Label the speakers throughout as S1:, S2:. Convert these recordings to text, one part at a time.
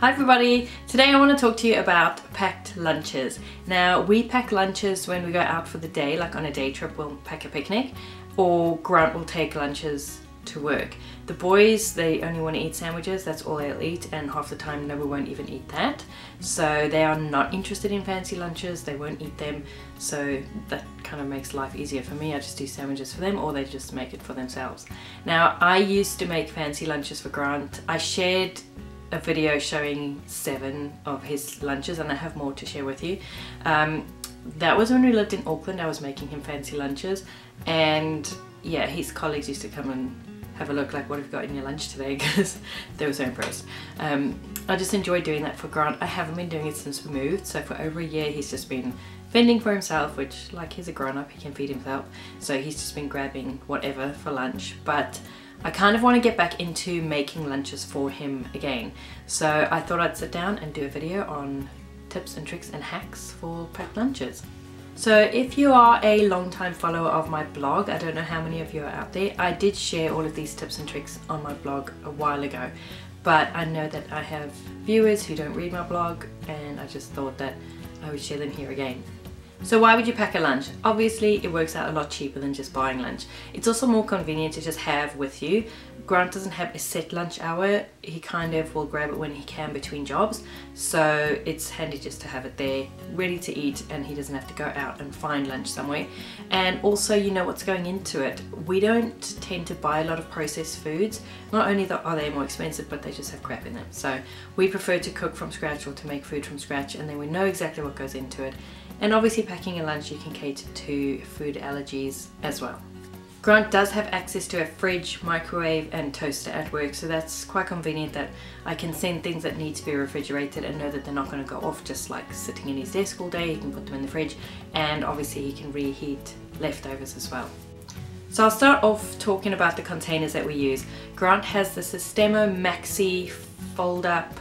S1: Hi everybody! Today I want to talk to you about packed lunches. Now we pack lunches when we go out for the day, like on a day trip we'll pack a picnic, or Grant will take lunches to work. The boys, they only want to eat sandwiches, that's all they'll eat, and half the time no, we won't even eat that. So they are not interested in fancy lunches, they won't eat them, so that kind of makes life easier for me. I just do sandwiches for them or they just make it for themselves. Now I used to make fancy lunches for Grant. I shared a video showing 7 of his lunches and I have more to share with you. That was when we lived in Auckland. I was making him fancy lunches, and yeah, his colleagues used to come and have a look, like, what have you got in your lunch today, because they were so impressed. I just enjoy doing that for Grant. I haven't been doing it since we moved, so for over a year he's just been fending for himself, which, like, he's a grown-up, he can feed himself, so he's just been grabbing whatever for lunch. But I kind of want to get back into making lunches for him again, so I thought I'd sit down and do a video on tips and tricks and hacks for packed lunches. So if you are a long-time follower of my blog, I don't know how many of you are out there, I did share all of these tips and tricks on my blog a while ago, but I know that I have viewers who don't read my blog, and I just thought that I would share them here again. So why would you pack a lunch? Obviously it works out a lot cheaper than just buying lunch. It's also more convenient to just have with you. Grant doesn't have a set lunch hour, he kind of will grab it when he can between jobs, so it's handy just to have it there ready to eat, and he doesn't have to go out and find lunch somewhere. And also, you know what's going into it. We don't tend to buy a lot of processed foods. Not only are they more expensive, but they just have crap in them. So we prefer to cook from scratch or to make food from scratch, and then we know exactly what goes into it. And obviously packing a lunch, you can cater to food allergies as well. Grant does have access to a fridge, microwave and toaster at work, so that's quite convenient that I can send things that need to be refrigerated and know that they're not going to go off just like sitting in his desk all day. He can put them in the fridge, and obviously he can reheat leftovers as well. So I'll start off talking about the containers that we use. Grant has the Systema Maxi fold up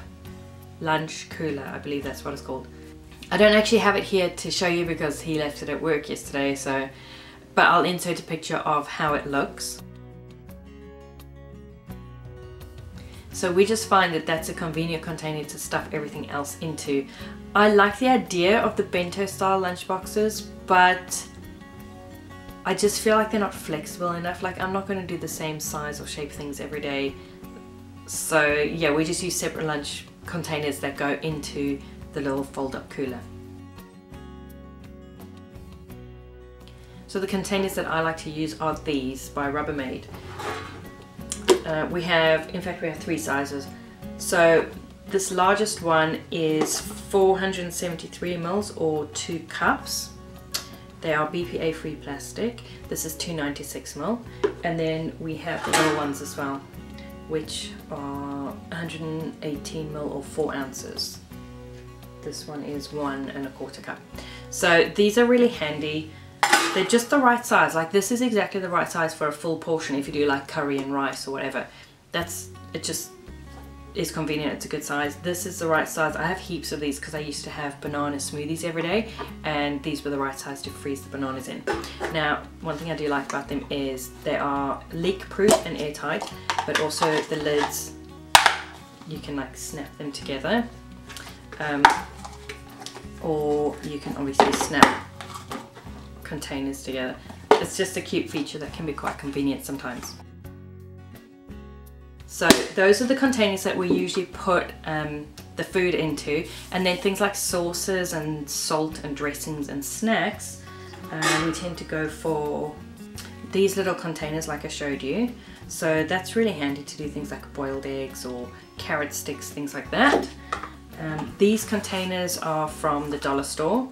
S1: lunch cooler, I believe that's what it's called. I don't actually have it here to show you because he left it at work yesterday, but I'll insert a picture of how it looks. So we just find that that's a convenient container to stuff everything else into. I like the idea of the bento style lunch boxes, but I just feel like they're not flexible enough. Like, I'm not going to do the same size or shape things every day. So yeah, we just use separate lunch containers that go into the little fold-up cooler. So the containers that I like to use are these by Rubbermaid. We have 3 sizes. So this largest one is 473 ml or 2 cups. They are BPA free plastic. This is 296 ml. And then we have the little ones as well, which are 118 ml or 4 ounces. This one is 1 1/4 cup. So these are really handy. They're just the right size. Like, this is exactly the right size for a full portion if you do like curry and rice or whatever. It just is convenient, it's a good size. This is the right size. I have heaps of these because I used to have banana smoothies every day, and these were the right size to freeze the bananas in. Now, one thing I do like about them is they are leak proof and airtight, but also the lids, you can like snap them together. Or you can obviously snap containers together. It's just a cute feature that can be quite convenient sometimes. So those are the containers that we usually put the food into, and then things like sauces and salt and dressings and snacks, we tend to go for these little containers like I showed you. So that's really handy to do things like boiled eggs or carrot sticks, things like that. These containers are from the dollar store.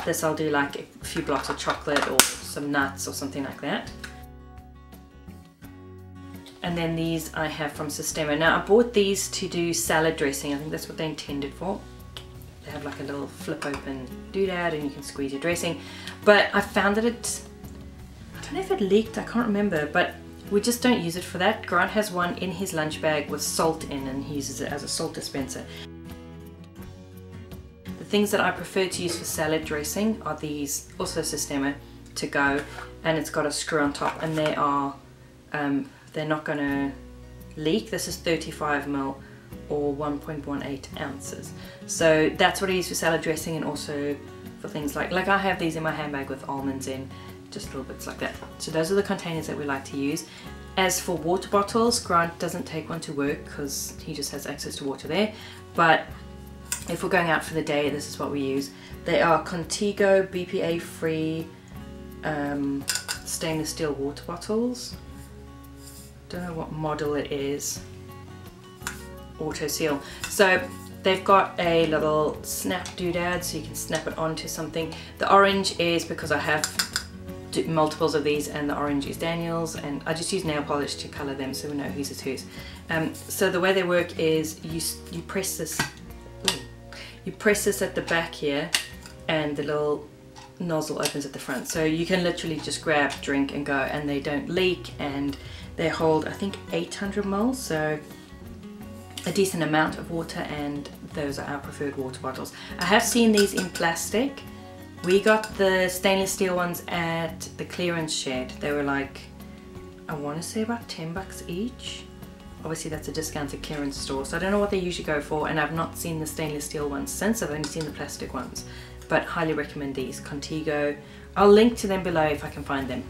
S1: This I'll do like a few blocks of chocolate or some nuts or something like that. And then these I have from Systema. Now I bought these to do salad dressing. I think that's what they're intended for. They have like a little flip open doodad and you can squeeze your dressing. But I found that I don't know if it leaked, I can't remember, but we just don't use it for that. Grant has one in his lunch bag with salt in, and he uses it as a salt dispenser. Things that I prefer to use for salad dressing are these, also Systema, to go, and it's got a screw on top, and they are they're not going to leak. This is 35 ml or 1.18 ounces. So that's what I use for salad dressing, and also for things like I have these in my handbag with almonds in, just little bits like that. So those are the containers that we like to use. As for water bottles, Grant doesn't take one to work because he just has access to water there, but if we're going out for the day, this is what we use. They are Contigo BPA free stainless steel water bottles. Don't know what model it is. Auto seal. So they've got a little snap doodad, so you can snap it onto something. The orange is because I have multiples of these, and the orange is Daniel's, and I just use nail polish to color them so we know whose is whose. So the way they work is you press this. You press this at the back here, and the little nozzle opens at the front. So you can literally just grab, drink and go, and they don't leak, and they hold I think 800 ml, so a decent amount of water, and those are our preferred water bottles. I have seen these in plastic. We got the stainless steel ones at the clearance shed. They were like, I want to say about 10 bucks each. Obviously that's a discounted clearance store, so I don't know what they usually go for, and I've not seen the stainless steel ones since. I've only seen the plastic ones, but highly recommend these, Contigo. I'll link to them below if I can find them.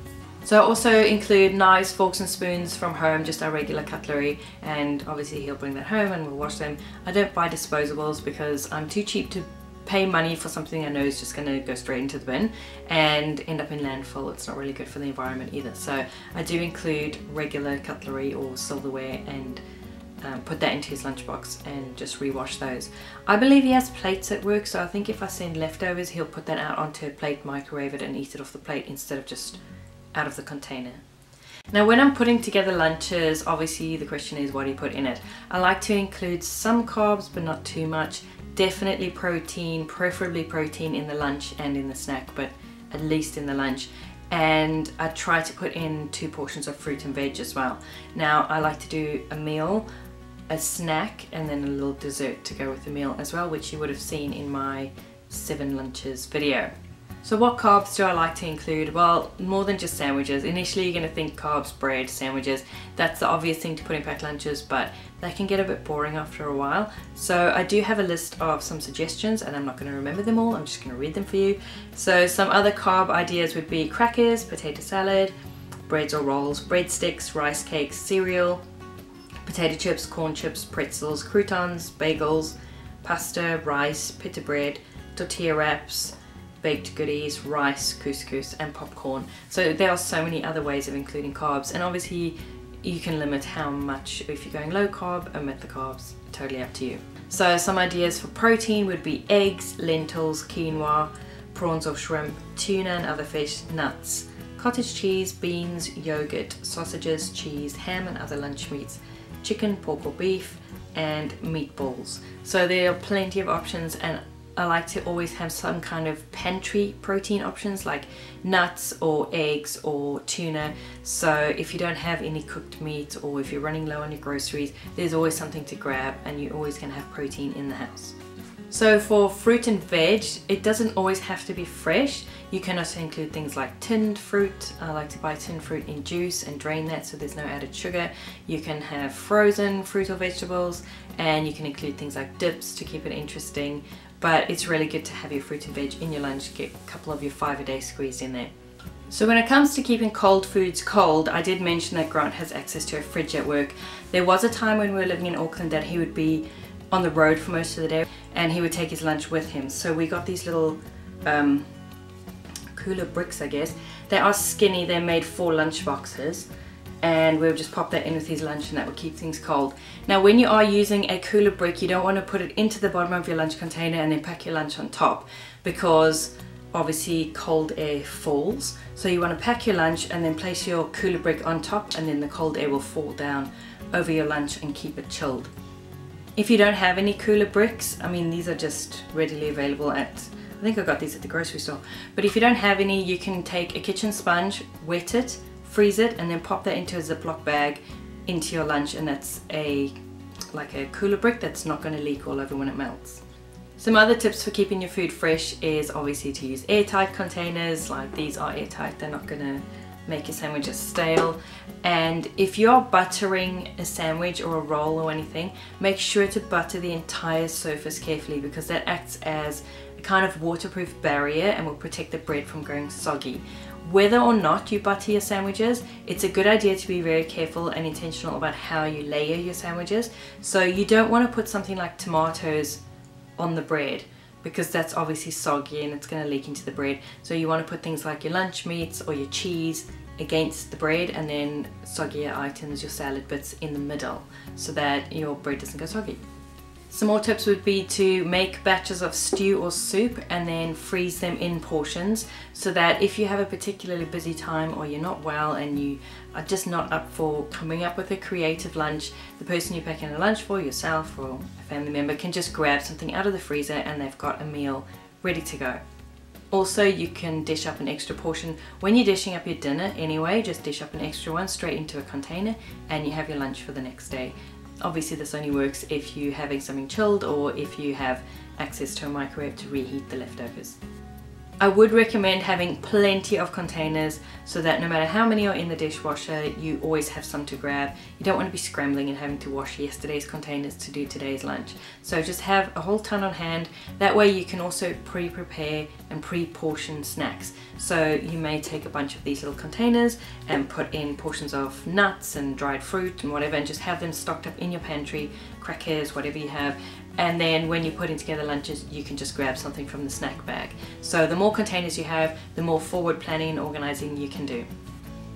S1: So I also include knives, forks and spoons from home, just our regular cutlery, and obviously he'll bring that home and we'll wash them. I don't buy disposables because I'm too cheap to pay money for something I know is just going to go straight into the bin and end up in landfill. It's not really good for the environment either. So I do include regular cutlery or silverware, and put that into his lunchbox and just rewash those. I believe he has plates at work, so I think if I send leftovers, he'll put that out onto a plate, microwave it and eat it off the plate instead of just out of the container. Now when I'm putting together lunches, obviously the question is, what do you put in it? I like to include some carbs, but not too much. Definitely protein, preferably protein in the lunch and in the snack, but at least in the lunch. And I try to put in 2 portions of fruit and veg as well. Now I like to do a meal, a snack, and then a little dessert to go with the meal as well, which you would have seen in my 7 lunches video. So what carbs do I like to include? Well, more than just sandwiches. Initially you're going to think carbs, bread, sandwiches. That's the obvious thing to put in packed lunches, but they can get a bit boring after a while. So I do have a list of some suggestions, and I'm not going to remember them all. I'm just going to read them for you. So some other carb ideas would be crackers, potato salad, breads or rolls, breadsticks, rice cakes, cereal, potato chips, corn chips, pretzels, croutons, bagels, pasta, rice, pita bread, tortilla wraps, baked goodies, rice, couscous and popcorn. So there are so many other ways of including carbs, and obviously you can limit how much. If you're going low carb, omit the carbs, totally up to you. So some ideas for protein would be eggs, lentils, quinoa, prawns or shrimp, tuna and other fish, nuts, cottage cheese, beans, yogurt, sausages, cheese, ham and other lunch meats, chicken, pork or beef, and meatballs. So there are plenty of options, and I like to always have some kind of pantry protein options like nuts or eggs or tuna. So if you don't have any cooked meat, or if you're running low on your groceries, there's always something to grab, and you always can have protein in the house. So for fruit and veg, it doesn't always have to be fresh. You can also include things like tinned fruit. I like to buy tinned fruit in juice and drain that so there's no added sugar. You can have frozen fruit or vegetables, and you can include things like dips to keep it interesting. But it's really good to have your fruit and veg in your lunch, get a couple of your 5 a day squeezed in there. So when it comes to keeping cold foods cold, I did mention that Grant has access to a fridge at work. There was a time when we were living in Auckland that he would be on the road for most of the day, and he would take his lunch with him. So we got these little cooler bricks, I guess. They are skinny, they're made for lunch boxes, and we'll just pop that in with his lunch, and that will keep things cold. Now when you are using a cooler brick, you don't want to put it into the bottom of your lunch container and then pack your lunch on top, because obviously cold air falls. So you want to pack your lunch and then place your cooler brick on top, and then the cold air will fall down over your lunch and keep it chilled. If you don't have any cooler bricks, I mean, these are just readily available at, I think I got these at the grocery store. But if you don't have any, you can take a kitchen sponge, wet it, freeze it, and then pop that into a Ziploc bag into your lunch, and that's like a cooler brick that's not going to leak all over when it melts. Some other tips for keeping your food fresh is obviously to use airtight containers. Like these are airtight, they're not going to make your sandwiches stale. And if you're buttering a sandwich or a roll or anything, make sure to butter the entire surface carefully, because that acts as a kind of waterproof barrier and will protect the bread from going soggy. Whether or not you butter your sandwiches, it's a good idea to be very careful and intentional about how you layer your sandwiches. So you don't want to put something like tomatoes on the bread, because that's obviously soggy and it's going to leak into the bread. So you want to put things like your lunch meats or your cheese against the bread, and then soggier items, your salad bits, in the middle, so that your bread doesn't go soggy. Some more tips would be to make batches of stew or soup and then freeze them in portions, so that if you have a particularly busy time or you're not well and you are just not up for coming up with a creative lunch, the person you're packing a lunch for, yourself or a family member, can just grab something out of the freezer and they've got a meal ready to go. Also, you can dish up an extra portion. When you're dishing up your dinner anyway, just dish up an extra one straight into a container and you have your lunch for the next day. Obviously this only works if you're having something chilled or if you have access to a microwave to reheat the leftovers. I would recommend having plenty of containers, so that no matter how many are in the dishwasher, you always have some to grab. You don't want to be scrambling and having to wash yesterday's containers to do today's lunch. So just have a whole ton on hand. That way you can also pre-prepare and pre-portion snacks. So you may take a bunch of these little containers and put in portions of nuts and dried fruit and whatever, and just have them stocked up in your pantry, crackers, whatever you have. And then when you're putting together lunches, you can just grab something from the snack bag. So the more containers you have, the more forward planning and organizing you can do.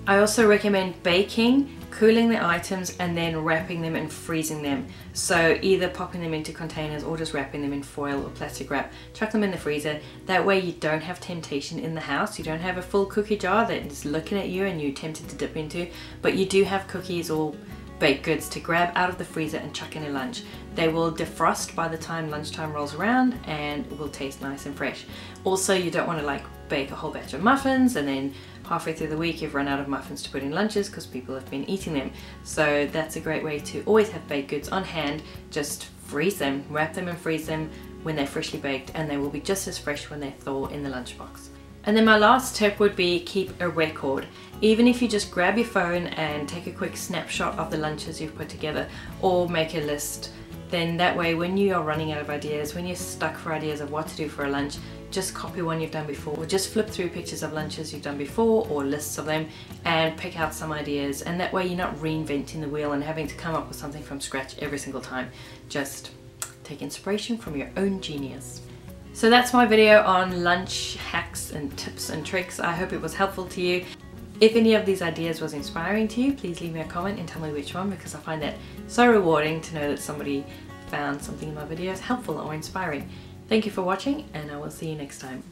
S1: I also recommend baking, cooling the items, and then wrapping them and freezing them. So either popping them into containers or just wrapping them in foil or plastic wrap. Chuck them in the freezer. That way you don't have temptation in the house. You don't have a full cookie jar that is looking at you and you're tempted to dip into, but you do have cookies or baked goods to grab out of the freezer and chuck in a lunch. They will defrost by the time lunchtime rolls around and will taste nice and fresh. Also, you don't want to like bake a whole batch of muffins and then halfway through the week you've run out of muffins to put in lunches because people have been eating them. So that's a great way to always have baked goods on hand. Just freeze them, wrap them and freeze them when they're freshly baked, and they will be just as fresh when they thaw in the lunchbox. And then my last tip would be keep a record. Even if you just grab your phone and take a quick snapshot of the lunches you've put together, or make a list, then that way when you are running out of ideas, when you're stuck for ideas of what to do for a lunch, just copy one you've done before, or just flip through pictures of lunches you've done before or lists of them and pick out some ideas, and that way you're not reinventing the wheel and having to come up with something from scratch every single time. Just take inspiration from your own genius. So that's my video on lunch hacks and tips and tricks. I hope it was helpful to you. If any of these ideas was inspiring to you, please leave me a comment and tell me which one, because I find that so rewarding to know that somebody found something in my videos helpful or inspiring. Thank you for watching, and I will see you next time.